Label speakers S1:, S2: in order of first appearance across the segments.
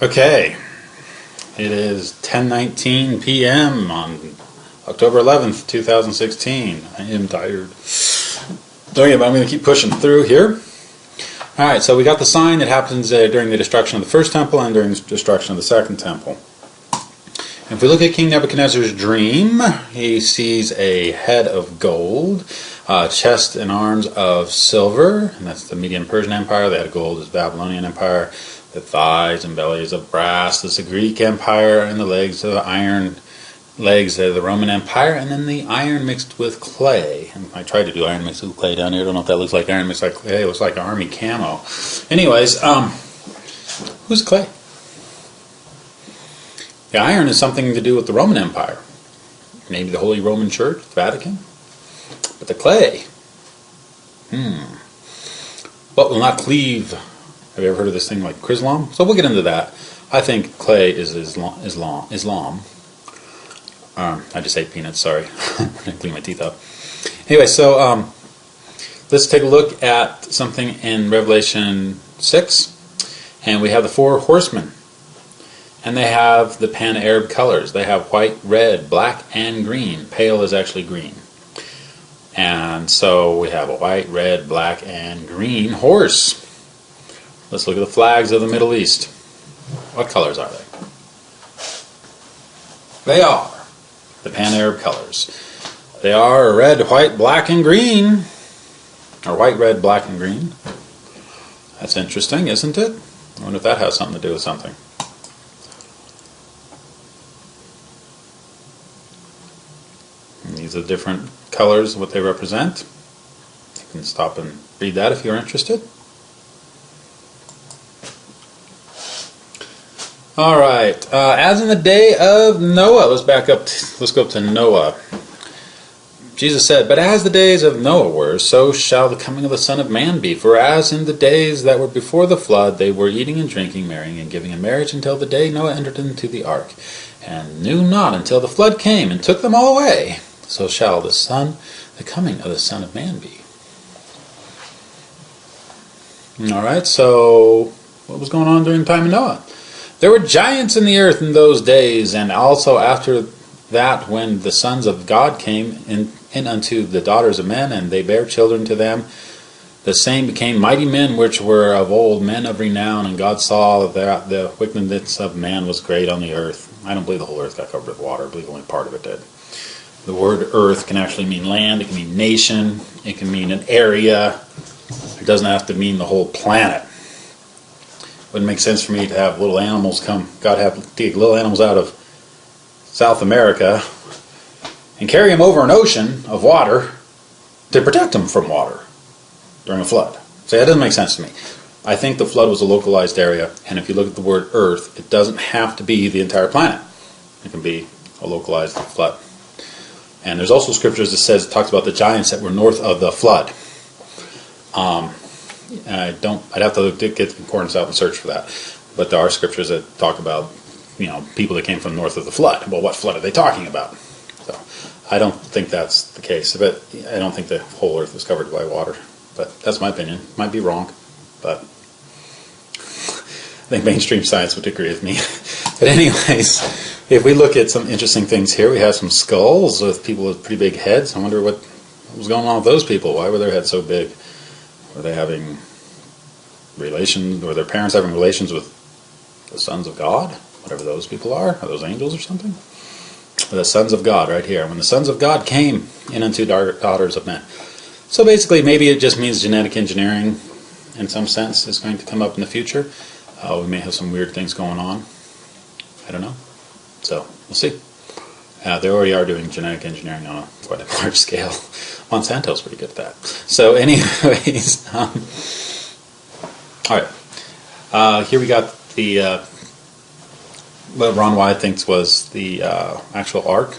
S1: Okay, it is 10:19 p.m. on October 11th, 2016. I am tired. Okay, but I'm going to keep pushing through here. Alright, so we got the sign that happens during the destruction of the first temple and during the destruction of the second temple. If we look at King Nebuchadnezzar's dream, he sees a head of gold, chest and arms of silver, and that's the Median Persian Empire. The head of gold is the Babylonian Empire. The thighs and bellies of brass is the Greek Empire, and the legs of the iron legs of the Roman Empire, and then the iron mixed with clay. And I tried to do iron mixed with clay down here. I don't know if that looks like iron mixed with clay. It looks like army camo. Anyways, who's clay? The iron is something to do with the Roman Empire. Maybe the Holy Roman Church, the Vatican. But the clay, what will not cleave? Have you ever heard of this thing like Islam? So we'll get into that. I think clay is Islam. I just ate peanuts, sorry. I'm going to clean my teeth up. Anyway, so let's take a look at something in Revelation 6. And we have the four horsemen. And they have the pan-Arab colors. They have white, red, black, and green. Pale is actually green. And so we have a white, red, black, and green horse. Let's look at the flags of the Middle East. What colors are they? They are the pan-Arab colors. They are red, white, black, and green. Or white, red, black, and green. That's interesting, isn't it? I wonder if that has something to do with something. And these are different colors, what they represent. You can stop and read that if you're interested. Alright, as in the day of Noah, let's go up to Noah. Jesus said, "But as the days of Noah were, so shall the coming of the Son of Man be. For as in the days that were before the flood, they were eating and drinking, marrying and giving in marriage, until the day Noah entered into the ark, and knew not until the flood came, and took them all away. So shall the coming of the Son of Man be." Alright, so what was going on during the time of Noah? There were giants in the earth in those days, and also after that, when the sons of God came in unto the daughters of men, and they bare children to them, the same became mighty men which were of old, men of renown, and God saw that the wickedness of man was great on the earth. I don't believe the whole earth got covered with water. I believe only part of it did. The word earth can actually mean land, it can mean nation, it can mean an area. It doesn't have to mean the whole planet. It wouldn't make sense for me to have little animals come, God have to take little animals out of South America and carry them over an ocean of water to protect them from water during a flood. So that doesn't make sense to me. I think the flood was a localized area, and if you look at the word earth, it doesn't have to be the entire planet. It can be a localized flood. And there's also scriptures that talks about the giants that were north of the flood. I'd have to get the concordance out and search for that. But there are scriptures that talk about, people that came from north of the flood. Well, what flood are they talking about? So I don't think that's the case. But I don't think the whole earth was covered by water. But that's my opinion. Might be wrong, but I think mainstream science would agree with me. But anyways, if we look at some interesting things here, we have some skulls with people with pretty big heads. I wonder what was going on with those people. Why were their heads so big? Were they having relations, or their parents having relations with the sons of God? Whatever those people are those angels or something? The sons of God right here. When the sons of God came in unto daughters of men. So basically, maybe it just means genetic engineering in some sense is going to come up in the future. We may have some weird things going on. I don't know. So, we'll see. They already are doing genetic engineering on quite a large scale. Monsanto's pretty good at that. So anyways, alright. Here we got the, what Ron Wyatt thinks was the actual ark,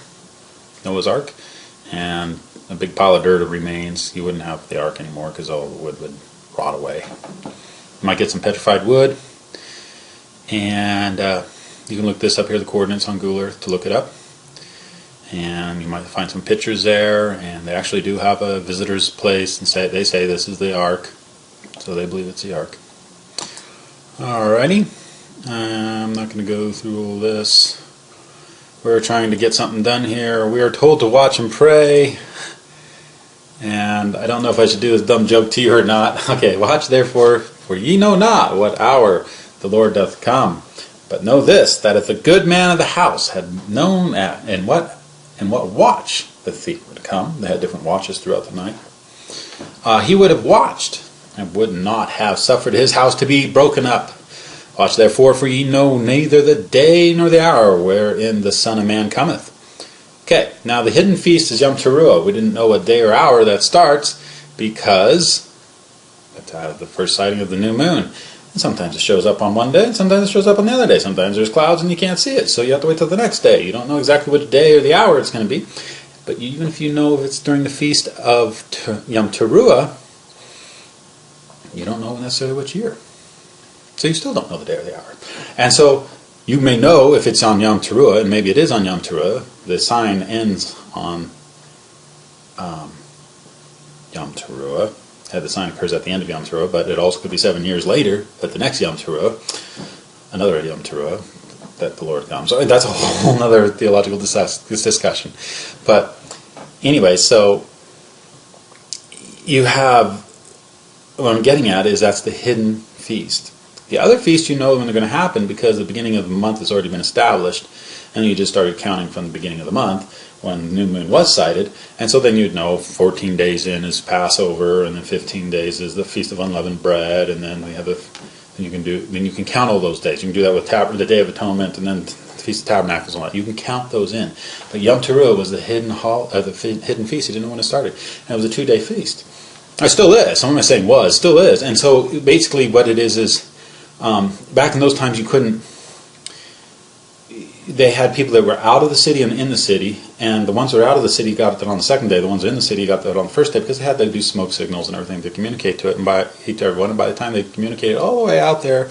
S1: Noah's Ark, and a big pile of dirt of remains. You wouldn't have the ark anymore because all the wood would rot away. You might get some petrified wood, and you can look this up here, the coordinates on Google Earth, to look it up. And you might find some pictures there, and they actually do have a visitor's place, and they say this is the ark, so they believe it's the ark. Alrighty, I'm not going to go through all this. We're trying to get something done here. We are told to watch and pray. And I don't know if I should do this dumb joke to you or not. Okay, watch therefore, for ye know not what hour the Lord doth come. But know this, that if the good man of the house had known in what watch the thief would come, they had different watches throughout the night, he would have watched, and would not have suffered his house to be broken up. Watch therefore, for ye know neither the day nor the hour wherein the Son of Man cometh. Okay, now the hidden feast is Yom Teruah. We didn't know what day or hour that starts because that's the first sighting of the new moon. And sometimes it shows up on one day, and sometimes it shows up on the other day. Sometimes there's clouds and you can't see it, so you have to wait till the next day. You don't know exactly which day or the hour it's going to be. But even if you know if it's during the feast of Yom Teruah, you don't know necessarily which year. So you still don't know the day or the hour. And so you may know if it's on Yom Teruah, and maybe it is on Yom Teruah. The sign ends on Yom Teruah. The sign occurs at the end of Yom Teruah, but it also could be 7 years later at the next Yom Teruah, another Yom Teruah, that the Lord comes. So that's a whole other theological discussion. But anyway, so you have, what I'm getting at is that's the hidden feast. The other feast you know when they're going to happen because the beginning of the month has already been established, and you just started counting from the beginning of the month when the new moon was sighted, and so then you'd know 14 days in is Passover, and then 15 days is the Feast of Unleavened Bread, and then we have then you can count all those days. You can do that with the Day of Atonement, and then the Feast of Tabernacles and all that. You can count those in. But Yom Teruah was the hidden feast. You didn't know when it started, and it was a 2-day feast. It still is. Some of saying was, still is, and so basically what it is back in those times you couldn't. They had people that were out of the city and in the city, and the ones that were out of the city got that on the second day. The ones that were in the city got that on the first day because they had to do smoke signals and everything to communicate to it and to everyone. And by the time they communicated all the way out there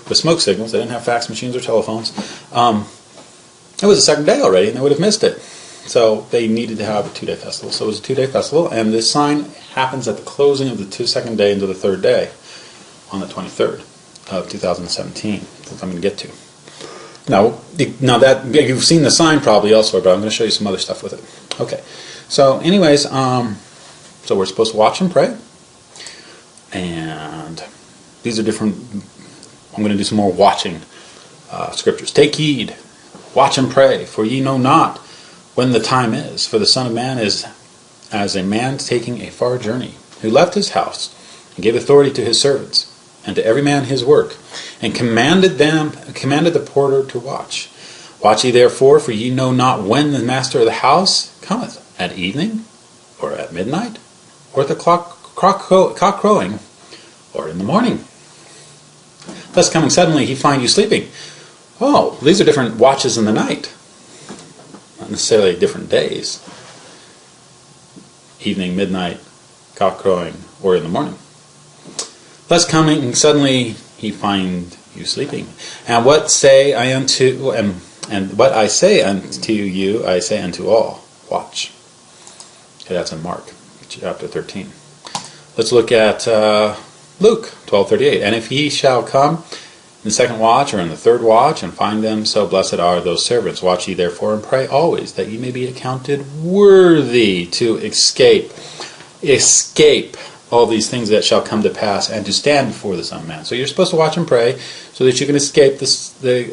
S1: with smoke signals, they didn't have fax machines or telephones. It was the second day already, and they would have missed it. So they needed to have a 2-day festival. So it was a 2-day festival, and this sign happens at the closing of the second day into the third day on the 23rd of 2017. That's what I'm going to get to. Now that you've seen the sign probably elsewhere, but I'm going to show you some other stuff with it. Okay. So, anyways, so we're supposed to watch and pray, and these are different. I'm going to do some more watching scriptures. Take heed, watch and pray, for ye know not when the time is. For the Son of Man is as a man taking a far journey, who left his house and gave authority to his servants, and to every man his work, and commanded the porter to watch. Watch ye therefore, for ye know not when the master of the house cometh, at evening, or at midnight, or at the cock crowing, or in the morning. Thus coming suddenly he find you sleeping. Oh, these are different watches in the night, not necessarily different days. Evening, midnight, cock crowing, or in the morning. Thus coming suddenly he find you sleeping. And what say I unto and what I say unto you, I say unto all, watch. Okay, that's in Mark chapter 13. Let's look at Luke 12:38. And if ye shall come in the second watch or in the third watch, and find them so, blessed are those servants. Watch ye therefore and pray always, that ye may be accounted worthy to escape all these things that shall come to pass, and to stand before the Son of Man. So you're supposed to watch and pray so that you can escape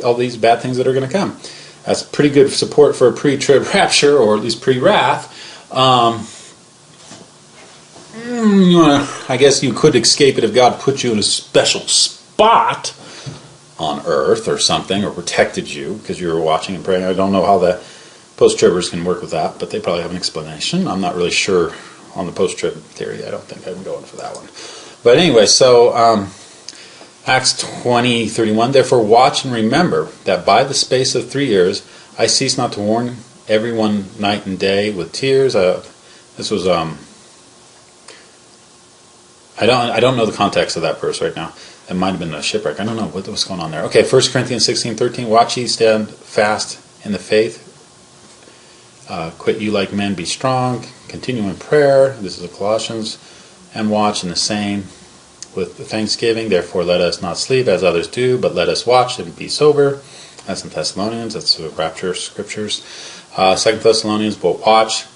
S1: all these bad things that are going to come. That's pretty good support for a pre-trib rapture, or at least pre-wrath. I guess you could escape it if God put you in a special spot on earth or something, or protected you because you were watching and praying. I don't know how the post-tribbers can work with that, but they probably have an explanation. I'm not really sure on the post-trib theory. I don't think I'm going for that one. But anyway, so Acts 20:31, therefore watch and remember that by the space of 3 years I cease not to warn everyone night and day with tears. This was I don't know the context of that verse right now. It might have been a shipwreck. I don't know what's going on there. Okay, 1 Corinthians 16:13, watch ye, stand fast in the faith. Quit you like men, be strong, continue in prayer. This is the Colossians. And watch in the same with thanksgiving. Therefore let us not sleep as others do, but let us watch and be sober. That's in Thessalonians. That's the rapture scriptures. 2 Thessalonians, but watch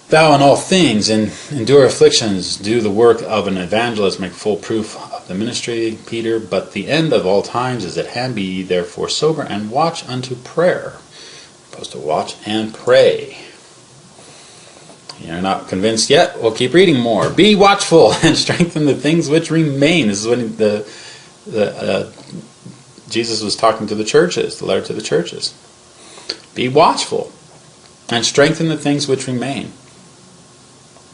S1: thou in all things, and endure afflictions, do the work of an evangelist, make full proof of the ministry, Peter. But the end of all times is at hand. Be ye therefore sober, and watch unto prayer. Supposed to watch and pray. You're not convinced yet? Well, keep reading more. Be watchful and strengthen the things which remain. This is when Jesus was talking to the churches, the letter to the churches. Be watchful and strengthen the things which remain,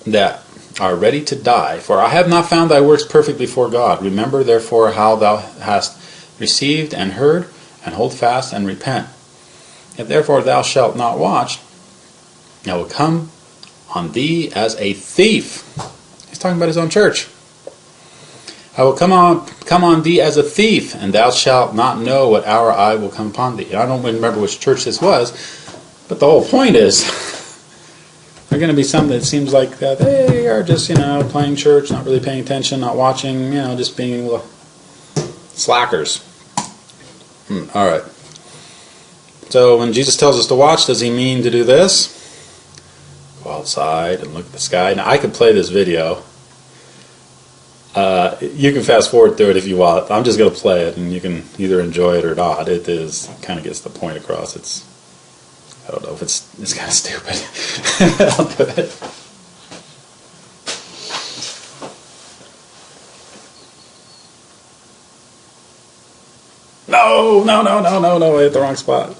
S1: that are ready to die. For I have not found thy works perfect before God. Remember therefore how thou hast received and heard, and hold fast and repent. If therefore thou shalt not watch, I will come on thee as a thief. He's talking about his own church. I will come on thee as a thief, and thou shalt not know what hour I will come upon thee. I don't remember which church this was, but the whole point is, they're going to be some that seems like that they are just, playing church, not really paying attention, not watching, just being slackers. All right. So when Jesus tells us to watch, does he mean to do this? Go outside and look at the sky. Now I could play this video. You can fast forward through it if you want. I'm just going to play it, and you can either enjoy it or not. It kind of gets the point across. I don't know if it's kind of stupid. I'll do it. No, I hit the wrong spot.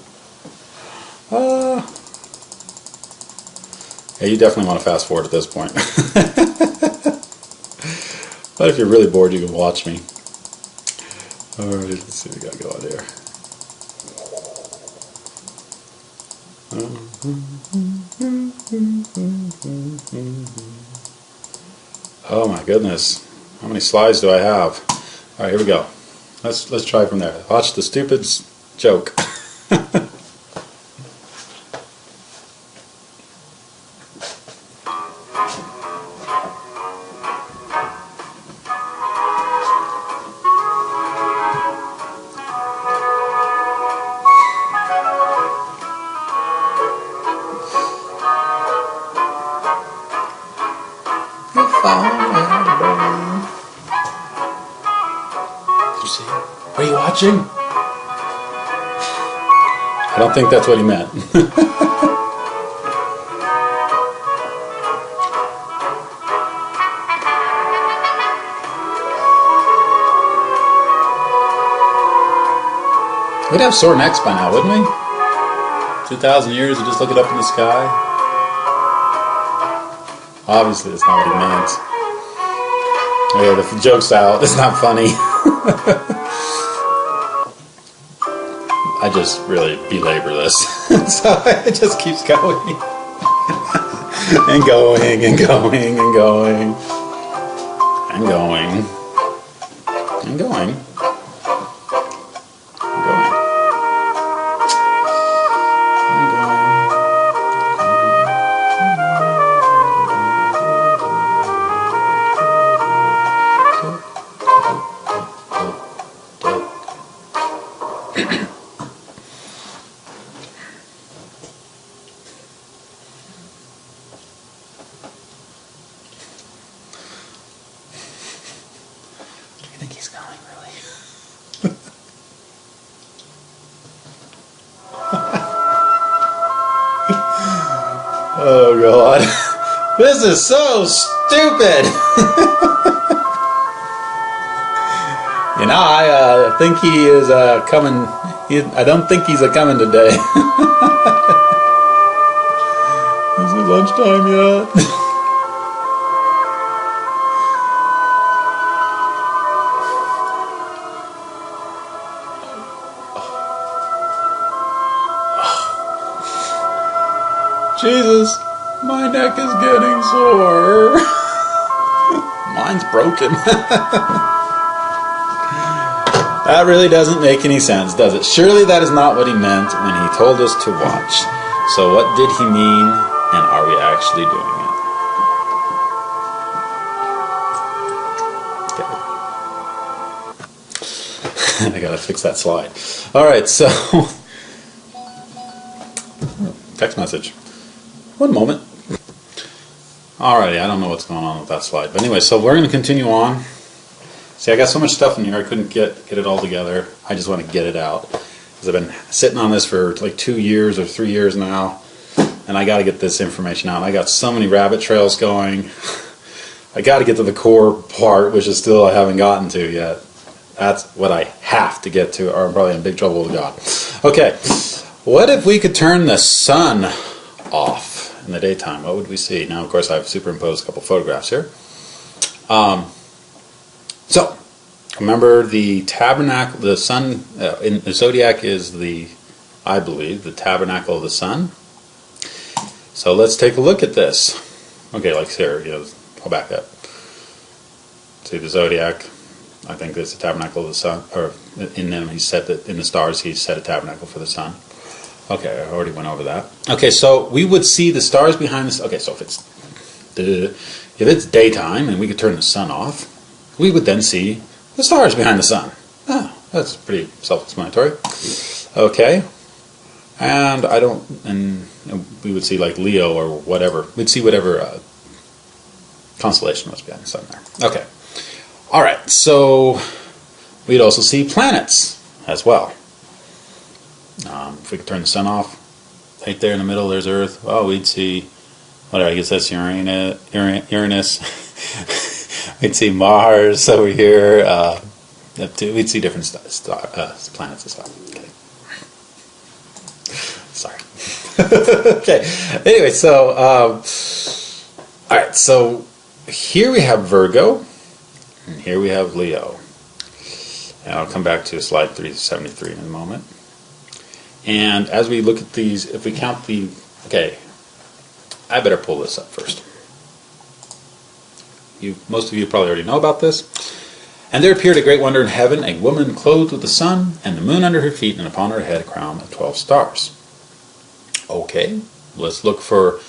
S1: Yeah, you definitely want to fast forward at this point. But if you're really bored, you can watch me. Alright, let's see what we got going here. Oh my goodness. How many slides do I have? Alright, here we go. Let's try from there. Watch the stupid joke. You see? Are you watching? I don't think that's what he meant. We'd have sore necks by now, wouldn't we? 2,000 years of just looking up in the sky. Obviously, that's not what he meant. Yeah, the joke's out. It's not funny. I just really belabor this. So it just keeps going. And going, and going, and going. And going. And going. I think he's going, really. Oh, God. This is so stupid. I think he is coming. I don't think he's coming today. Is it lunchtime yet? Jesus, my neck is getting sore. Mine's broken. That really doesn't make any sense, does it? Surely that is not what he meant when he told us to watch. So what did he mean, and are we actually doing it? Okay. I gotta fix that slide. Alright, so text message. One moment. Alrighty, I don't know what's going on with that slide. But anyway, so we're going to continue on. See, I got so much stuff in here, I couldn't get it all together. I just want to get it out. Because I've been sitting on this for like 2 years or 3 years now. And I got to get this information out. I got so many rabbit trails going. I got to get to the core part, which is still I haven't gotten to yet. That's what I have to get to, or I'm probably in big trouble with God. Okay, what if we could turn the sun off in the daytime? What would we see? Now, of course, I've superimposed a couple photographs here. So, remember the tabernacle, the sun, in the zodiac is I believe, the tabernacle of the sun. So let's take a look at this. Okay, like here, I'll back up. See the zodiac. I think it's the tabernacle of the sun, or in them he set that in the stars he set a tabernacle for the sun. Okay, I already went over that. Okay, so we would see the stars behind this. Okay, so if it's daytime and we could turn the sun off, we would then see the stars behind the sun. Oh, that's pretty self-explanatory. Okay, and we would see like Leo or whatever. We'd see whatever constellation was behind the sun there. Okay, all right. So we'd also see planets as well. If we could turn the sun off, right there in the middle, there's Earth. Oh, we'd see, whatever, I guess that's Uranus. We'd see Mars over here. We'd see different planets as well. Okay. Sorry. Okay. Anyway, so, alright, so here we have Virgo, and here we have Leo. And I'll come back to slide 373 in a moment. And as we look at these, if we count okay, I better pull this up first. Most of you probably already know about this. And there appeared a great wonder in heaven, a woman clothed with the sun, and the moon under her feet, and upon her head a crown of 12 stars. Okay, let's look for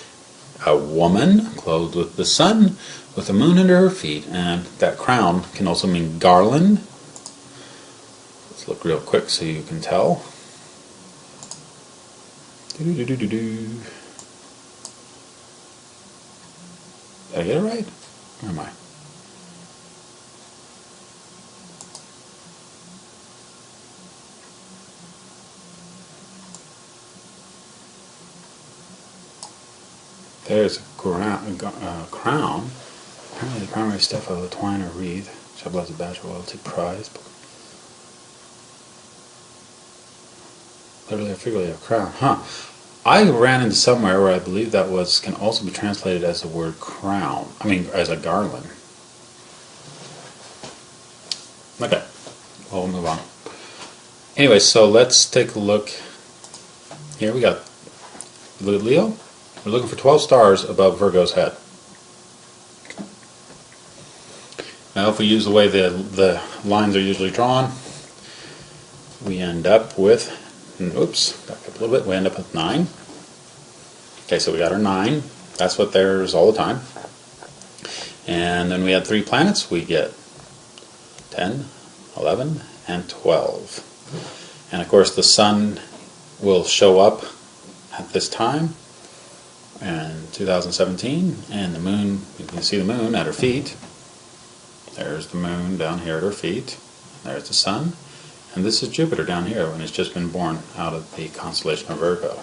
S1: a woman clothed with the sun, with the moon under her feet, and that crown can also mean garland. Let's look real quick so you can tell. Did I get it right? Where am I? There's a crown. Apparently the primary stuff of a twine or wreath, which blows a batch of oil to prize. Literally or figuratively a crown. Huh. I ran into somewhere where I believe that can also be translated as the word crown. I mean, as a garland. Okay. Well, we'll move on. Anyway, so let's take a look. Here we got Leo. We're looking for 12 stars above Virgo's head. Now, if we use the way the lines are usually drawn, we end up with, oops, back up a little bit, we end up with 9. Okay, so we got our 9. That's what there's all the time. And then we had 3 planets. We get 10, 11, and 12. And of course the sun will show up at this time in 2017, and the moon, you can see the moon at her feet. There's the moon down here at her feet. There's the sun. And this is Jupiter down here when it's just been born out of the constellation of Virgo.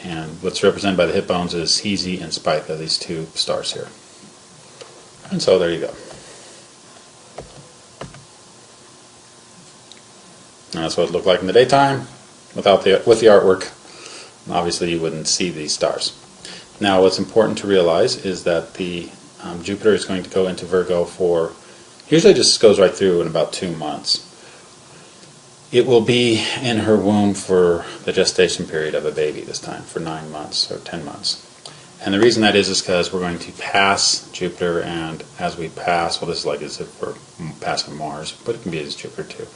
S1: And what's represented by the hip bones is Hezi and Spica, these 2 stars here. And so there you go. And that's what it looked like in the daytime with the artwork. And obviously you wouldn't see these stars. Now what's important to realize is that the Jupiter is going to go into Virgo for, usually just goes right through in about 2 months. It will be in her womb for the gestation period of a baby this time, for 9 months or 10 months. And the reason that is because we're going to pass Jupiter, and as we pass, well, this is like as if we're passing Mars, but it can be as Jupiter too.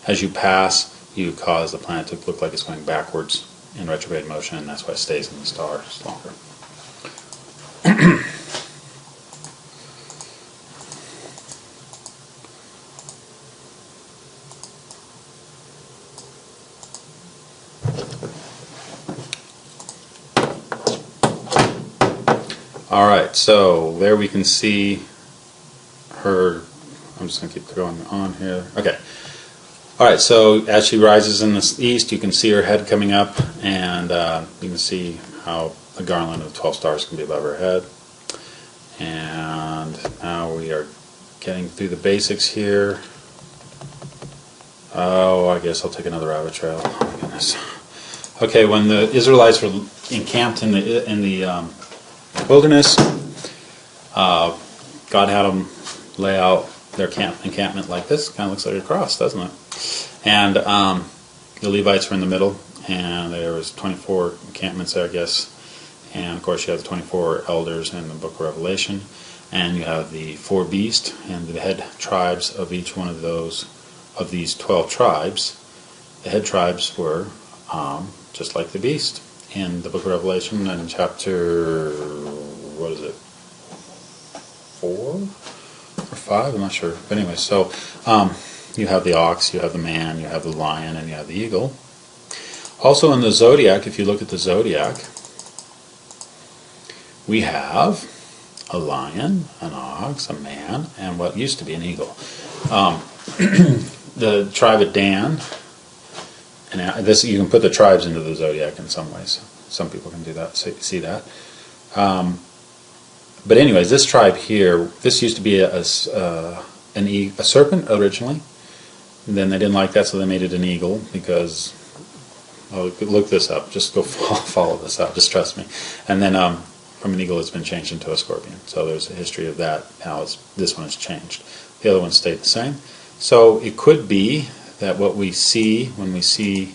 S1: As you pass, you cause the planet to look like it's going backwards in retrograde motion, and that's why it stays in the stars longer. Alright, so there we can see her. I'm just going to keep going on here. Okay. Alright, so as she rises in the east, you can see her head coming up, and you can see how a garland of 12 stars can be above her head. And now we are getting through the basics here. Oh, I guess I'll take another rabbit trail. Oh my goodness. Okay, when the Israelites were encamped in the wilderness, God had them lay out their encampment like this. Kind of looks like a cross, doesn't it? And the Levites were in the middle, and there was 24 encampments there, I guess. And of course, you have the 24 elders in the Book of Revelation, and you have the 4 beasts and the head tribes of each one of these 12 tribes. The head tribes were just like the beast in the Book of Revelation, in chapter, what is it, 4 or 5? I'm not sure. But anyway, so you have the ox, you have the man, you have the lion, and you have the eagle. Also in the zodiac, if you look at the zodiac, we have a lion, an ox, a man, and what used to be an eagle. The tribe of Dan, and this, you can put the tribes into the zodiac in some ways. Some people can do that, see that. But anyways, this tribe here, this used to be a serpent originally. And then they didn't like that, so they made it an eagle because, oh, look this up. Just go follow this up. Just trust me. And then from an eagle, it's been changed into a scorpion. So there's a history of that. Now this one has changed. The other one stayed the same. So it could be that what we see when we see,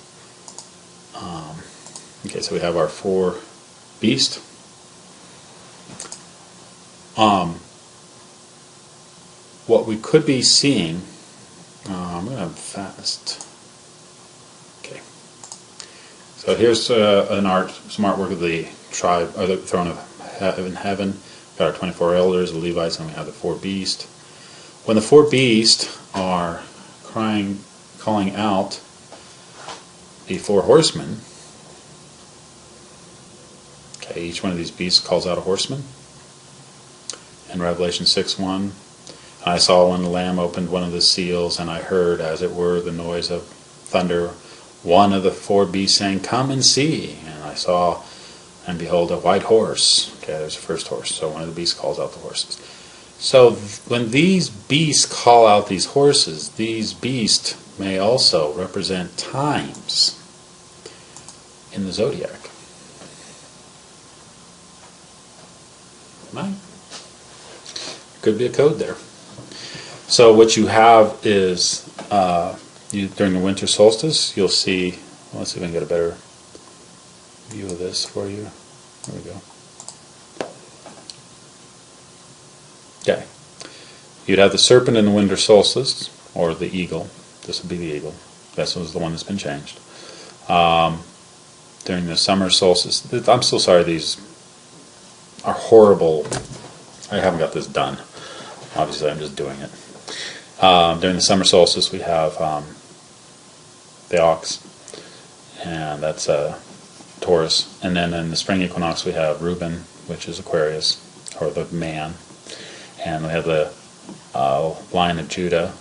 S1: okay, so we have our 4 beasts. What we could be seeing, I'm going to fast. Okay. So here's some artwork of the tribe, or the throne of heaven. We've got our 24 elders, the Levites, and we have the 4 beasts. When the 4 beasts are calling out the 4 horsemen, okay, each one of these beasts calls out a horseman. In Revelation 6:1, I saw when the Lamb opened one of the seals, and I heard, as it were, the noise of thunder, one of the 4 beasts saying, "Come and see." And I saw, and behold, a white horse. Okay, there's the first horse. So one of the beasts calls out the horses. So when these beasts call out these horses, these beasts may also represent times in the zodiac. Right? Could be a code there. So what you have is, during the winter solstice, you'll see, well, let's see if I can get a better view of this for you. There we go. Okay. You'd have the serpent in the winter solstice, or the eagle. This would be the eagle. This was the one that's been changed. During the summer solstice, I'm so sorry, these are horrible. I haven't got this done. Obviously, I'm just doing it. During the summer solstice, we have the ox, and that's Taurus. And then in the spring equinox, we have Reuben, which is Aquarius, or the man. And we have the Lion of Judah,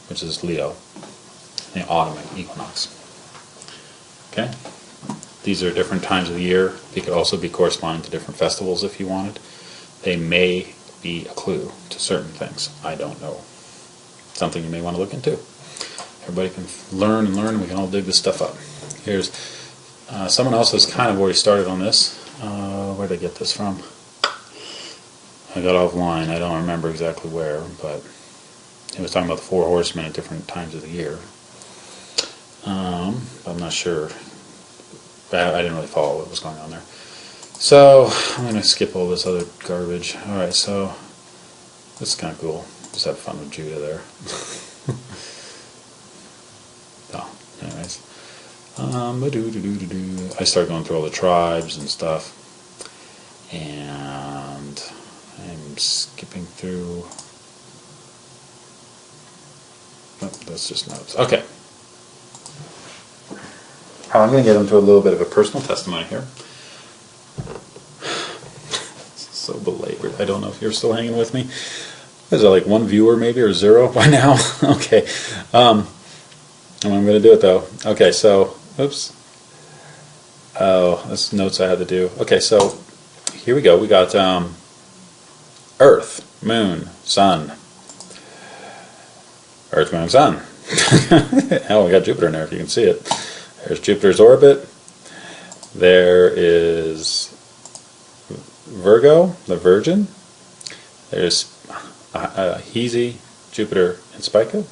S1: which is Leo, the autumn equinox. Okay? These are different times of the year. They could also be corresponding to different festivals if you wanted. They may be a clue to certain things. I don't know. Something you may want to look into. Everybody can learn and learn, and we can all dig this stuff up. Here's someone else has kind of already started on this. Where did I get this from? I got offline. I don't remember exactly where, but he was talking about the 4 horsemen at different times of the year. I'm not sure. I didn't really follow what was going on there. So I'm going to skip all this other garbage. Alright, so this is kind of cool. Just have fun with Judah there. Oh, anyways. I started going through all the tribes and stuff. And I'm skipping through. Oh, that's just notes. Okay. I'm going to get into a little bit of a personal testimony here. I don't know if you're still hanging with me. Is there like one viewer maybe, or zero by now? Okay. I'm going to do it though. Okay, so, oops. Oh, that's notes I had to do. Okay, so here we go. We got Earth, Moon, Sun. Earth, Moon, Sun. Oh, we got Jupiter in there if you can see it. There's Jupiter's orbit. There is Virgo, the Virgin. There's Hezi, Jupiter, and Spica.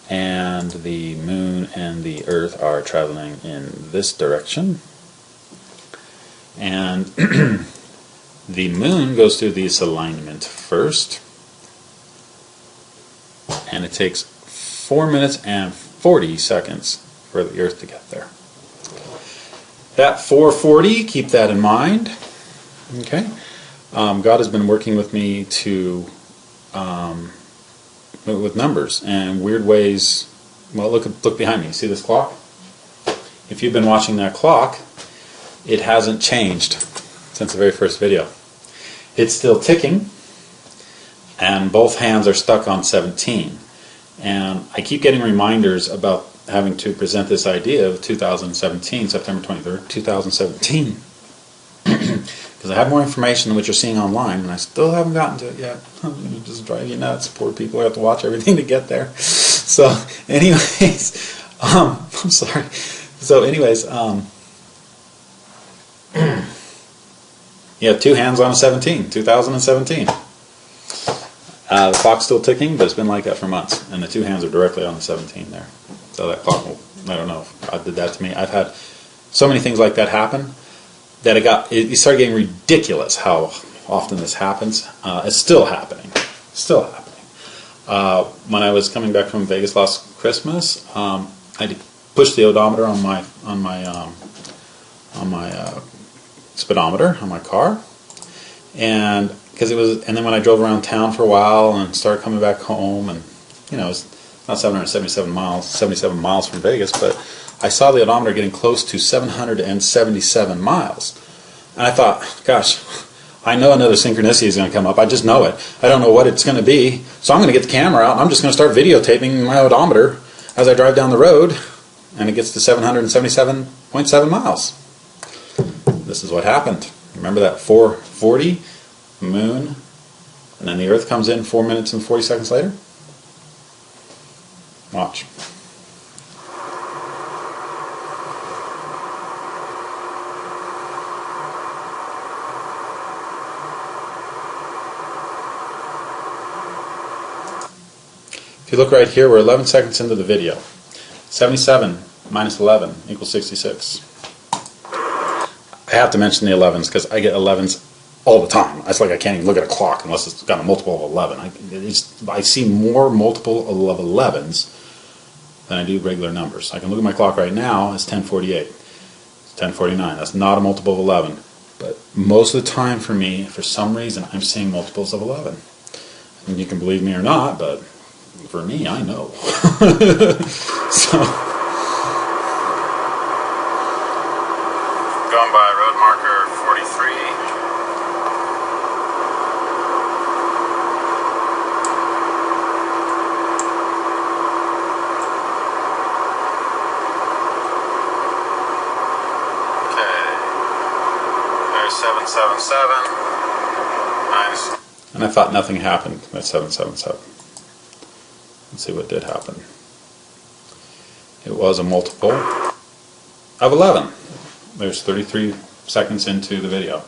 S1: And the Moon and the Earth are traveling in this direction. And the Moon goes through this alignment first. And it takes 4 minutes and 40 seconds for the Earth to get there. That 4:40, keep that in mind. Okay. God has been working with me to with numbers and weird ways. Well, look behind me. See this clock? If you've been watching that clock, it hasn't changed since the very first video. It's still ticking, and both hands are stuck on 17. And I keep getting reminders about having to present this idea of 2017, September 23rd, 2017. Because I have more information than what you're seeing online, and I still haven't gotten to it yet. It just drive you nuts. Poor people have to watch everything to get there. So, anyways, I'm sorry. So, anyways, you have two hands on a 17, 2017. The clock's still ticking, but it's been like that for months, and the two hands are directly on the 17 there. So that clock will, I don't know if God did that to me. I've had so many things like that happen that it started getting ridiculous how often this happens. It's still happening. Still happening. When I was coming back from Vegas last Christmas, I pushed the odometer on my speedometer on my car, and then when I drove around town for a while and started coming back home, and you know, it's not 77 miles from Vegas, but I saw the odometer getting close to 777 miles. And I thought, gosh, I know another synchronicity is going to come up. I just know it. I don't know what it's going to be. So I'm going to get the camera out, and I'm just going to start videotaping my odometer as I drive down the road, and it gets to 777.7 miles. This is what happened. Remember that 4:40 Moon, and then the Earth comes in 4 minutes and 40 seconds later? Watch. If you look right here, we're 11 seconds into the video. 77 minus 11 equals 66. I have to mention the 11s because I get 11s all the time. It's like I can't even look at a clock unless it's got a multiple of 11. I see more multiple of 11s than I do regular numbers. I can look at my clock right now, it's 10:48. It's 10:49. That's not a multiple of 11. But most of the time for me, for some reason, I'm seeing multiples of 11. And you can believe me or not, but for me, I know. So, going by road marker 43. Okay. There's 777. Nice. And I thought nothing happened at 777. Let's see what did happen. It was a multiple of 11. There's 33 seconds into the video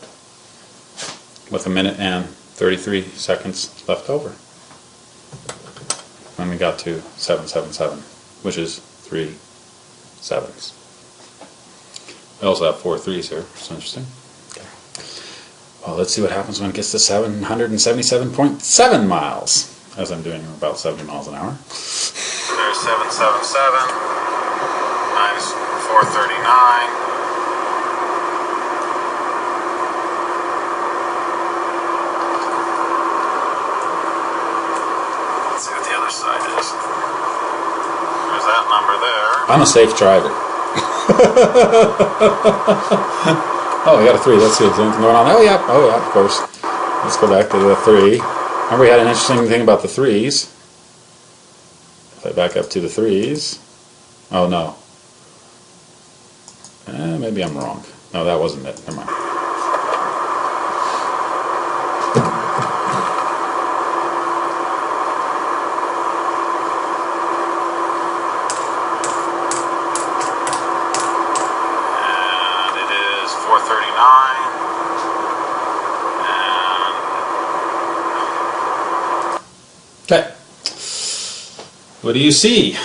S1: with 1 minute and 33 seconds left over. When we got to 777, which is 3 sevens. We also have 4 3s here, which is interesting. Okay. Well, let's see what happens when it gets to 777.7 miles. As I'm doing about 70 miles an hour. There's 777 minus 439. Let's see what the other side is. There's that number there. I'm a safe driver. Oh, we got a 3. Let's see. Is anything going on? Oh yeah, of course. Let's go back to the 3. Remember, we had an interesting thing about the 3s. If I back up to the 3s. Oh no. Maybe I'm wrong. No, that wasn't it. Never mind.
S2: And it is 4:39.
S1: Okay. What do you see?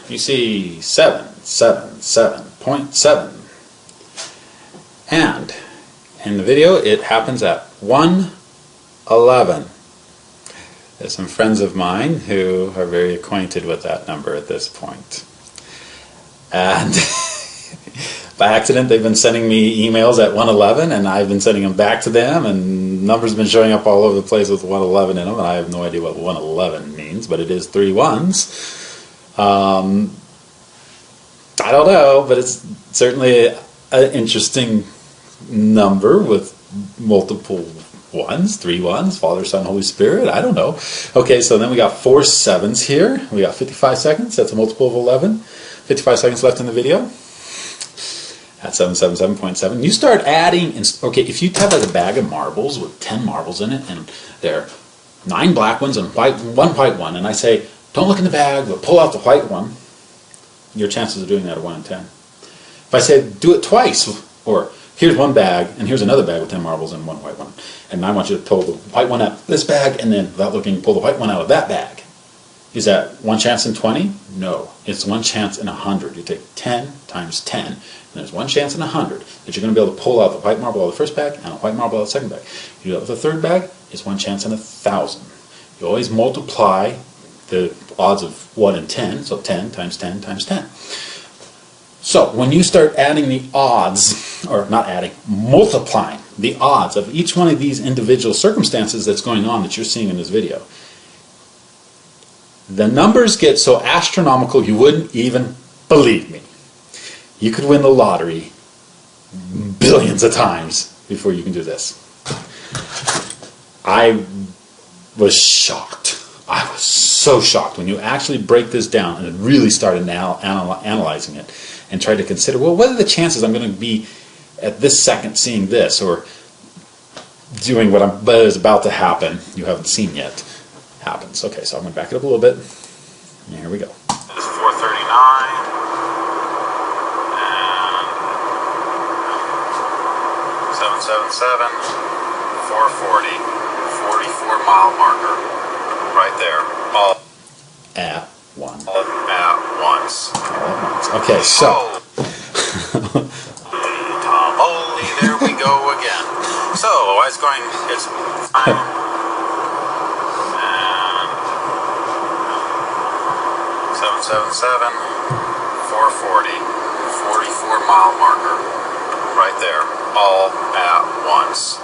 S1: You see 777.7. And in the video, it happens at 1:11. There's some friends of mine who are very acquainted with that number at this point. And by accident, they've been sending me emails at 1:11, and I've been sending them back to them, and numbers have been showing up all over the place with 1:11 in them, and I have no idea what 1:11 means, but it is 3 ones. I don't know, but it's certainly an interesting number with multiple ones, 3 ones, Father, Son, Holy Spirit, I don't know. Okay, so then we got 4 7s here. We got 55 seconds, that's a multiple of 11. 55 seconds left in the video. At 777.7. You start adding, okay, if you have like a bag of marbles with 10 marbles in it, and there are 9 black ones and one white one, and I say, don't look in the bag, but pull out the white one, your chances of doing that are 1 in 10. If I say, do it twice, or here's one bag, and here's another bag with 10 marbles and 1 white one, and I want you to pull the white one out of this bag, and then, without looking, pull the white one out of that bag. Is that 1 chance in 20? No. It's 1 chance in 100. You take 10 times 10, and there's 1 chance in 100 that you're going to be able to pull out the white marble out of the first bag and a white marble out of the second bag. If you do that with the third bag, it's 1 chance in 1,000. You always multiply the odds of 1 in 10, so 10 times 10 times 10. So when you start adding the odds, or not adding, multiplying the odds of each one of these individual circumstances that's going on that you're seeing in this video, the numbers get so astronomical you wouldn't even believe me. You could win the lottery billions of times before you can do this. I was shocked. I was so shocked when you actually break this down and really started now analyzing it and tried to consider, well, what are the chances I'm going to be at this second seeing this, or doing what is about to happen, you haven't seen yet, happens. Okay, so I'm going to back it up a little bit. And here we go.
S2: It's 4:39. And 777, 440, 44-mile marker. Right there. All
S1: At 1.
S2: at once.
S1: All at once. Okay, so.
S2: Tom, only there we go again. So, it's going, it's fine. And 777, 440, 44-mile marker. Right there. All at once.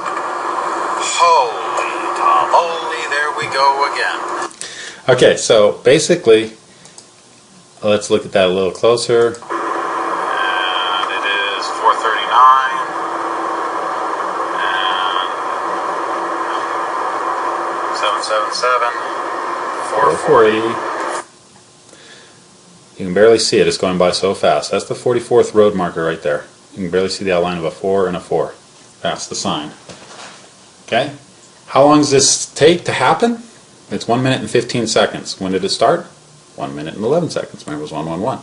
S2: Holy Tom, only there we go again.
S1: Okay, so basically, let's look at that a little closer.
S2: And it is 4:39. And 777, 440.
S1: You can barely see it, it's going by so fast. That's the 44th road marker right there. You can barely see the outline of a 4 and a 4. That's the sign. Okay? How long does this take to happen? It's 1 minute and 15 seconds. When did it start? 1 minute and 11 seconds. Remember, it was 111.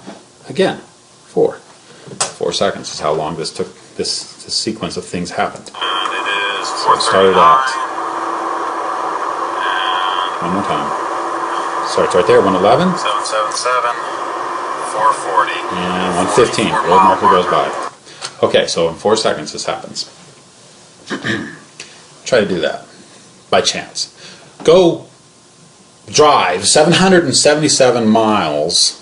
S1: Again, 4. 4 seconds is how long this took. This sequence of things happened.
S2: And it is
S1: So it started
S2: 4:39.
S1: out. One more time. Starts right there, 111.
S2: 777, 440.
S1: And 115. Road marker goes by. Okay, so in 4 seconds this happens. Try to do that by chance. Go drive 777 miles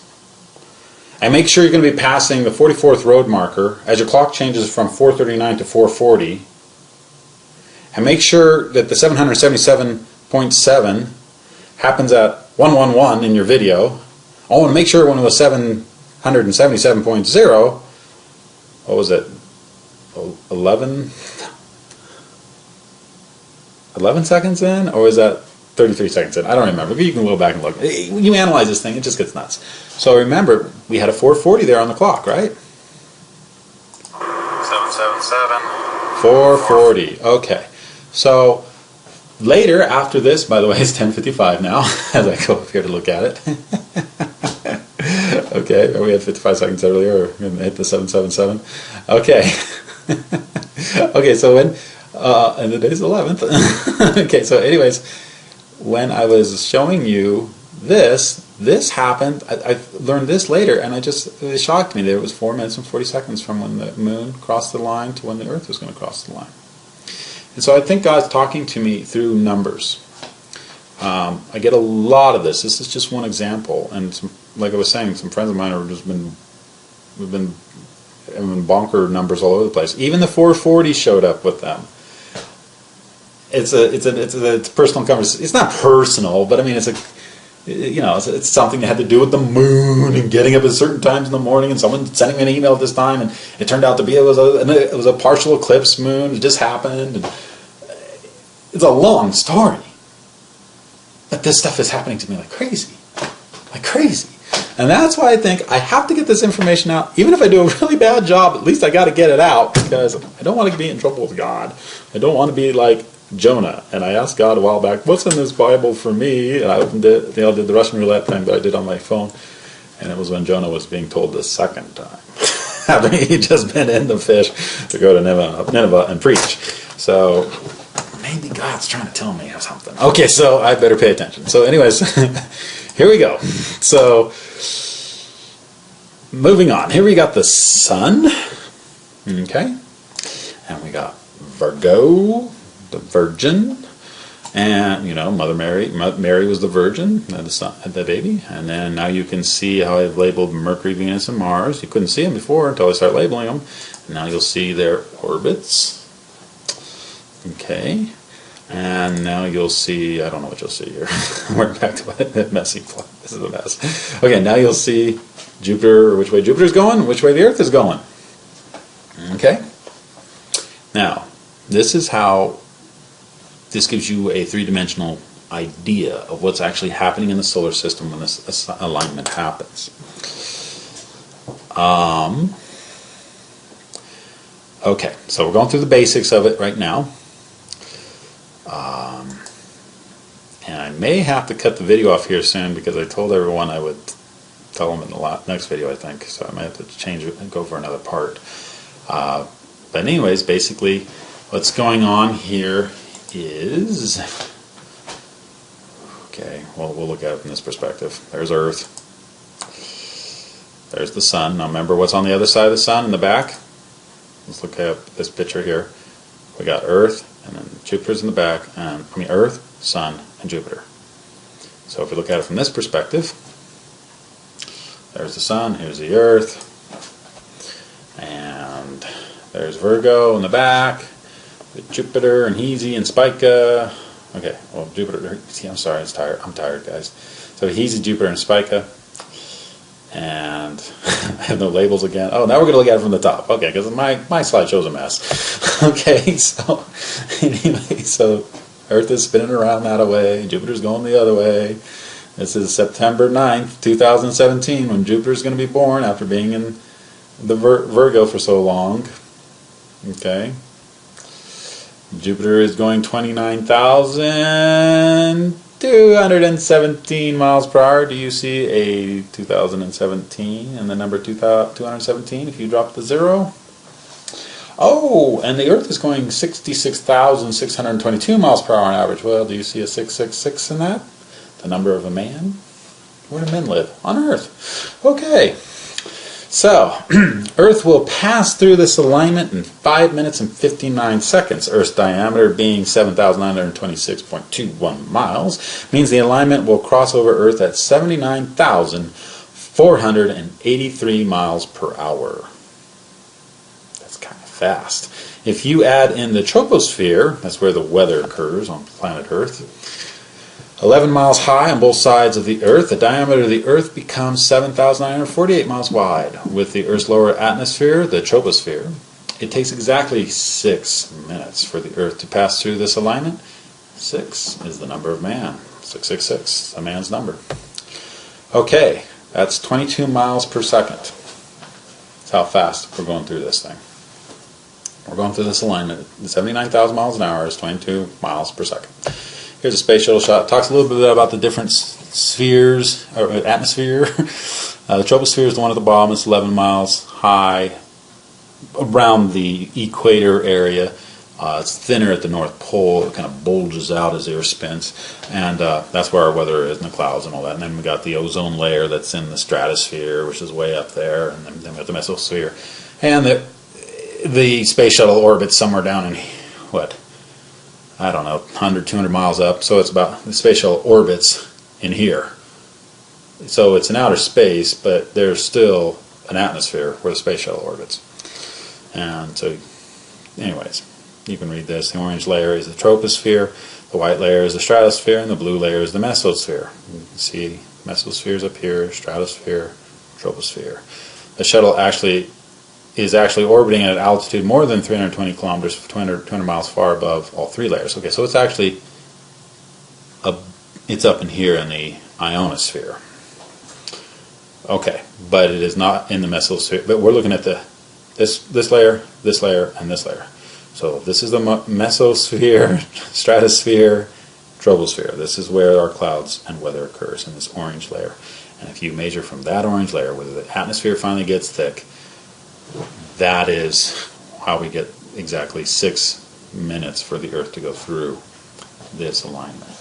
S1: and make sure you're going to be passing the 44th road marker as your clock changes from 4:39 to 4:40, and make sure that the 777.7 happens at 111 in your video. Oh, and make sure when it was 777.0, what was it, 11 11 seconds in, or was that 33 seconds in? I don't remember. You can go back and look. You analyze this thing, it just gets nuts. So remember, we had a 4:40 there on the clock, right?
S2: 777.
S1: 4:40. Okay. So later, after this, by the way, it's 10:55 now, as I go up here to look at it. Okay, we had 55 seconds earlier, we're going to hit the 777. Okay. Okay, so when, and the day's 11th. Okay, so anyways, when I was showing you this happened, I learned this later, and it shocked me that it was 4 minutes and 40 seconds from when the moon crossed the line to when the earth was going to cross the line. And so I think God's talking to me through numbers. I get a lot of this. This is just one example, and like I was saying, some friends of mine we've been bonker numbers all over the place. Even the 440 showed up with them. It's a personal conversation. It's not personal, but I mean, it's something that had to do with the moon and getting up at certain times in the morning, and someone sending me an email at this time, and it turned out to be it was a partial eclipse moon. It just happened. And it's a long story, but this stuff is happening to me like crazy. And that's why I think I have to get this information out. Even if I do a really bad job, at least I got to get it out, because I don't want to be in trouble with God. I don't want to be like Jonah. And I asked God a while back, what's in this Bible for me? And I opened it, did the Russian roulette thing that I did on my phone. And it was when Jonah was being told the second time, after he'd just been in the fish, to go to Nineveh and preach. So maybe God's trying to tell me something. Okay, so I better pay attention. So anyways, here we go. So moving on. Here we got the sun. Okay. And we got Virgo, the Virgin. And, Mother Mary. Mary was the Virgin, the baby. And then now you can see how I've labeled Mercury, Venus, and Mars. You couldn't see them before until I started labeling them. And now you'll see their orbits. Okay. And now you'll see, I don't know what you'll see here. We're back to that messy plot. This is a mess. Okay, now you'll see Jupiter, which way Jupiter's going, which way the Earth is going. Okay? Now, this gives you a three-dimensional idea of what's actually happening in the solar system when this alignment happens. Okay, so we're going through the basics of it right now. And I may have to cut the video off here soon, because I told everyone I would tell them in the next video, I think. So I might have to change it and go for another part. But anyways, basically what's going on here is... Okay, well, we'll look at it from this perspective. There's Earth. There's the Sun. Now remember what's on the other side of the Sun in the back? Let's look at this picture here. We got Earth, and then Jupiter's in the back, and Earth, Sun, and Jupiter. So if we look at it from this perspective, there's the Sun, here's the Earth, and there's Virgo in the back, with Jupiter and Hezi and Spica. Okay, well, Jupiter, see, I'm sorry, I'm tired, guys. So Hezi, Jupiter, and Spica. And I have no labels again. Oh, now we're going to look at it from the top. Okay, because my slideshow's a mess. Okay, so anyway, so Earth is spinning around that way. Jupiter's going the other way. This is September 9th, 2017, when Jupiter's going to be born after being in the Virgo for so long. Okay. Jupiter is going 29,217 miles per hour. Do you see a 2017 and the number 217 if you drop the 0? Oh, and the Earth is going 66,622 miles per hour on average. Well, do you see a 666 in that? The number of a man? Where do men live? On Earth. Okay. So, Earth will pass through this alignment in 5 minutes and 59 seconds. Earth's diameter being 7,926.21 miles means the alignment will cross over Earth at 79,483 miles per hour. That's kind of fast. If you add in the troposphere, that's where the weather occurs on planet Earth, 11 miles high on both sides of the Earth, the diameter of the Earth becomes 7,948 miles wide. With the Earth's lower atmosphere, the troposphere, it takes exactly 6 minutes for the Earth to pass through this alignment. 6 is the number of man. 666, a man's number. Okay, that's 22 miles per second. That's how fast we're going through this thing. We're going through this alignment. 79,000 miles an hour is 22 miles per second. Here's a space shuttle shot. It talks a little bit about the different spheres, or atmosphere. The troposphere is the one at the bottom. It's 11 miles high around the equator area. It's thinner at the North Pole. It kind of bulges out as the Earth spins. And that's where our weather is, and the clouds and all that. And then we got the ozone layer that's in the stratosphere, which is way up there. And then we got the mesosphere. And the space shuttle orbits somewhere down in, what, I don't know, 100, 200 miles up. So it's about, the space shuttle orbits in here. So it's in outer space, but there's still an atmosphere where the space shuttle orbits. And so, anyways, you can read this. The orange layer is the troposphere, the white layer is the stratosphere, and the blue layer is the mesosphere. You can see mesospheres up here, stratosphere, troposphere. The shuttle is actually orbiting at an altitude more than 320 kilometers, 200 miles far above all three layers. Okay, so it's actually it's up in here in the ionosphere. Okay, but it is not in the mesosphere. But we're looking at this layer, and this layer. So this is the mesosphere, stratosphere, troposphere. This is where our clouds and weather occurs, in this orange layer. And if you measure from that orange layer, where the atmosphere finally gets thick, that is how we get exactly 6 minutes for the Earth to go through this alignment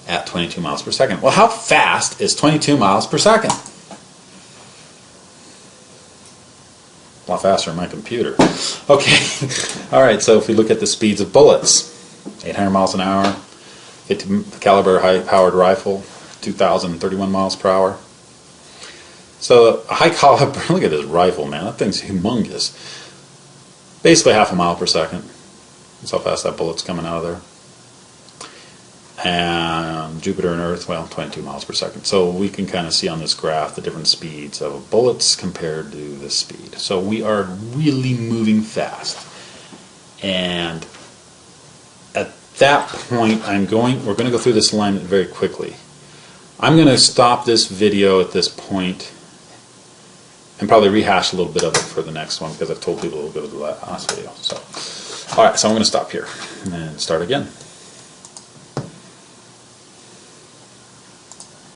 S1: at 22 miles per second. Well, how fast is 22 miles per second? A lot faster than my computer. Okay, alright, so if we look at the speeds of bullets, 800 miles an hour, 50 caliber high-powered rifle, 2,031 miles per hour. So a high caliber, look at this rifle, man, that thing's humongous. Basically half a mile per second. That's how fast that bullet's coming out of there. And Jupiter and Earth, well, 22 miles per second. So we can kind of see on this graph the different speeds of bullets compared to this speed. So we are really moving fast. And at that point, we're going to go through this alignment very quickly. I'm going to stop this video at this point and probably rehash a little bit of it for the next one, because I've told people a little bit of the last video. So, alright, so I'm going to stop here and start again.